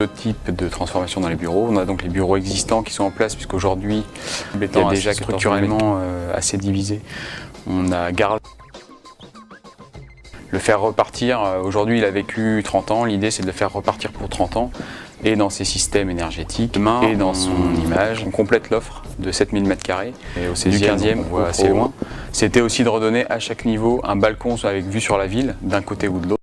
Deux types de transformation dans les bureaux. On a donc les bureaux existants qui sont en place, puisqu'aujourd'hui, il y a déjà structurellement assez divisé. On a gardé le faire repartir. Aujourd'hui, il a vécu 30 ans. L'idée, c'est de le faire repartir pour 30 ans et dans ses systèmes énergétiques et dans son image. On complète l'offre de 7000 m². Et au 16e, on voit assez loin. C'était aussi de redonner à chaque niveau un balcon avec vue sur la ville, d'un côté ou de l'autre.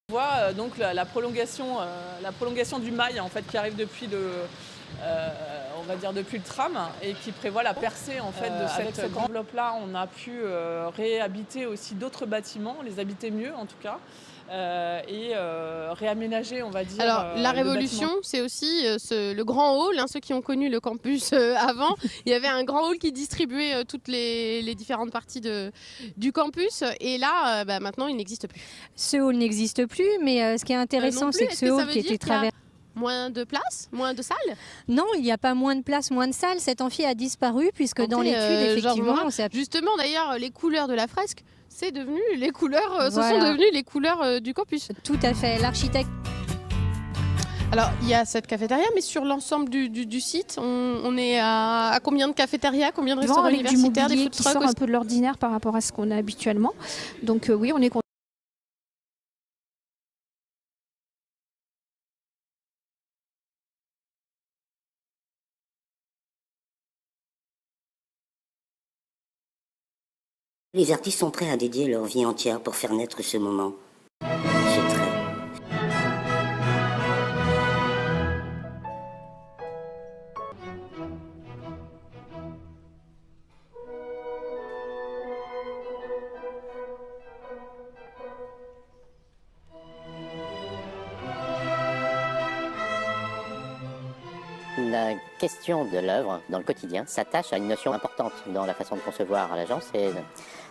On voit donc la prolongation du mail en fait, qui arrive depuis on va dire depuis le tram et qui prévoit la percée en fait, de cette enveloppe-là. On a pu réhabiter aussi d'autres bâtiments, les habiter mieux en tout cas. Et réaménager, on va dire. Alors, la révolution, c'est aussi le grand hall. Ceux qui ont connu le campus avant, il y avait un grand hall qui distribuait toutes les différentes parties du campus. Et là, maintenant, il n'existe plus. Ce hall n'existe plus, mais ce qui est intéressant, c'est que ce hall qui était traversé... Moins de place, moins de salles? Non, il n'y a pas moins de place, moins de salles. Cet amphi a disparu puisque dans l'étude, effectivement, on s'est... Justement, d'ailleurs, les couleurs de la fresque, c'est devenu les couleurs, voilà. Ce sont devenues les couleurs du campus. Tout à fait. L'architecte... Alors, il y a cette cafétéria, mais sur l'ensemble du site, on est à combien de cafétérias, combien de restaurants universitaires, des food trucks? Qui sort un peu de l'ordinaire par rapport à ce qu'on a habituellement. Donc oui, on est content. Les artistes sont prêts à dédier leur vie entière pour faire naître ce moment. C'est très... La question de l'œuvre dans le quotidien s'attache à une notion importante dans la façon de concevoir l'agence,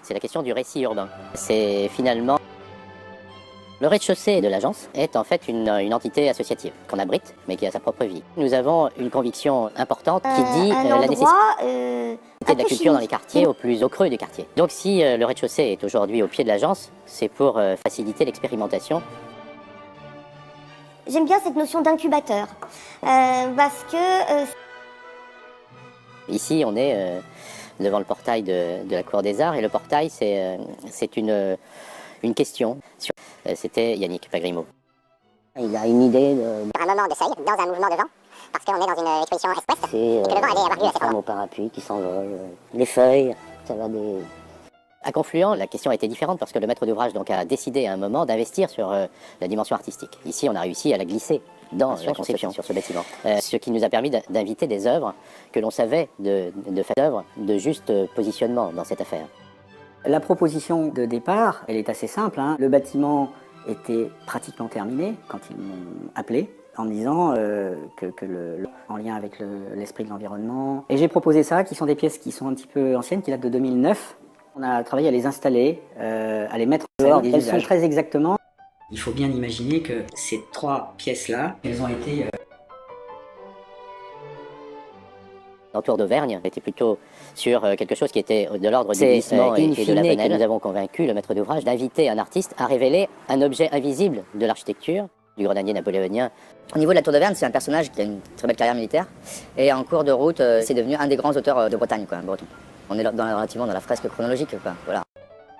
c'est la question du récit urbain. C'est finalement... Le rez-de-chaussée de l'agence est en fait une entité associative qu'on abrite, mais qui a sa propre vie. Nous avons une conviction importante qui dit la nécessité de la culture dans les quartiers, au creux des quartiers. Donc si le rez-de-chaussée est aujourd'hui au pied de l'agence, c'est pour faciliter l'expérimentation. J'aime bien cette notion d'incubateur, parce que... Ici, on est devant le portail de la Cour des Arts, et le portail, c'est une question. C'était Yannick Pagrimaud. Il a une idée de... Un moment de seuil, dans un mouvement de vent, parce qu'on est dans une exposition express, et que le vent allait avoir lieu à cet endroit. au parapluie qui s'envole, les feuilles, ça va des... À Confluent, la question a été différente parce que le maître d'ouvrage donc a décidé à un moment d'investir sur la dimension artistique. Ici, on a réussi à la glisser dans la conception sur ce bâtiment. Ce qui nous a permis d'inviter des œuvres que l'on savait de faire d'œuvres de juste positionnement dans cette affaire. La proposition de départ, elle est assez simple. Le bâtiment était pratiquement terminé quand ils m'ont appelé en me disant en lien avec l'esprit de l'environnement. Et j'ai proposé ça, qui sont des pièces qui sont un petit peu anciennes, qui datent de 2009. On a travaillé à les installer, à les mettre en dehors des usages. Elles sont très exactement. Il faut bien imaginer que ces trois pièces-là, elles ont été... L'entour d'Auvergne était plutôt sur quelque chose qui était de l'ordre du glissement et de la venelle. Nous avons convaincu le maître d'ouvrage d'inviter un artiste à révéler un objet invisible de l'architecture du grenadier napoléonien. Au niveau de la Tour d'Auvergne, c'est un personnage qui a une très belle carrière militaire. Et en cours de route, c'est devenu un des grands auteurs de Bretagne, breton. On est relativement dans la fresque chronologique, voilà.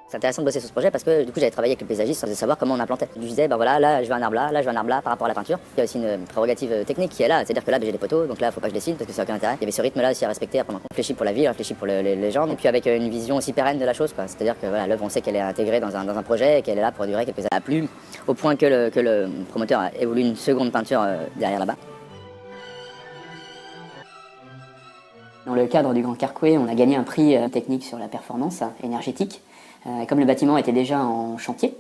C'est intéressant de bosser sur ce projet parce que du coup j'avais travaillé avec le paysagiste sans savoir comment on implantait. Je disais, voilà, là je veux un arbre là je veux un arbre là par rapport à la peinture. Il y a aussi une prérogative technique qui est là, c'est-à-dire que là j'ai des poteaux, donc là faut pas que je dessine parce que ça n'a aucun intérêt. Il y avait ce rythme là aussi à respecter, à prendre en compte. Réfléchi pour la ville, réfléchi pour les gens, et puis avec une vision aussi pérenne de la chose, c'est-à-dire que voilà, l'œuvre on sait qu'elle est intégrée dans un projet et qu'elle est là pour durer quelques années. A plu au point que le promoteur a voulu une seconde peinture derrière là-bas. Dans le cadre du Grand Carquois, on a gagné un prix technique sur la performance énergétique. Comme le bâtiment était déjà en chantier,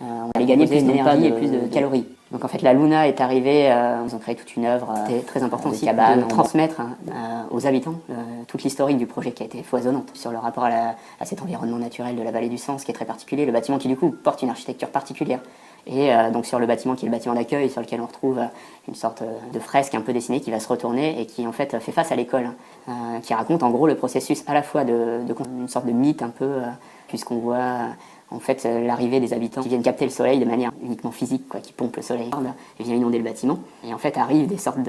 on allait gagner plus d'énergie et plus de calories. Donc en fait la Luna est arrivée, ils ont créé toute une œuvre, c'était très important aussi de transmettre aux habitants toute l'historique du projet qui a été foisonnante sur le rapport à cet environnement naturel de la vallée du Sens qui est très particulier, le bâtiment qui du coup porte une architecture particulière. Et donc sur le bâtiment qui est le bâtiment d'accueil, sur lequel on retrouve une sorte de fresque un peu dessinée qui va se retourner et qui en fait fait face à l'école, qui raconte en gros le processus à la fois une sorte de mythe un peu, puisqu'on voit en fait l'arrivée des habitants qui viennent capter le soleil de manière uniquement physique, qui pompent le soleil et vient inonder le bâtiment. Et en fait arrivent des sortes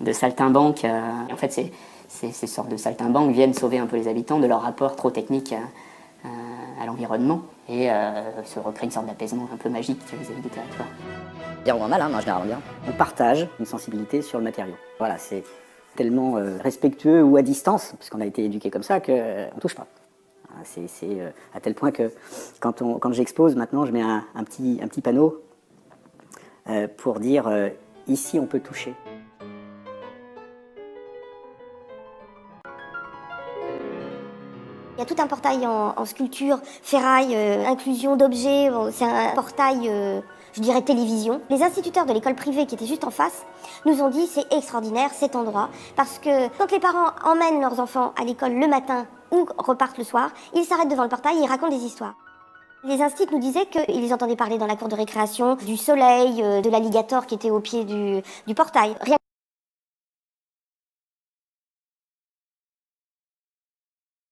de saltimbanques. En fait ces sortes de saltimbanques viennent sauver un peu les habitants de leur rapport trop technique à l'environnement et se recrée une sorte d'apaisement un peu magique vis-à-vis du territoire. Bien ou mal, en général bien. On partage une sensibilité sur le matériau. Voilà, c'est tellement respectueux ou à distance, puisqu'on a été éduqué comme ça, qu'on ne touche pas. C'est à tel point que quand j'expose maintenant, je mets un petit panneau pour dire ici on peut toucher. Il y a tout un portail en sculpture, ferraille, inclusion d'objets. C'est un portail, je dirais, télévision. Les instituteurs de l'école privée qui étaient juste en face nous ont dit c'est extraordinaire cet endroit. Parce que quand les parents emmènent leurs enfants à l'école le matin ou repartent le soir, ils s'arrêtent devant le portail et ils racontent des histoires. Les instituts nous disaient qu'ils entendaient parler dans la cour de récréation du soleil, de l'alligator qui était au pied du portail. Rien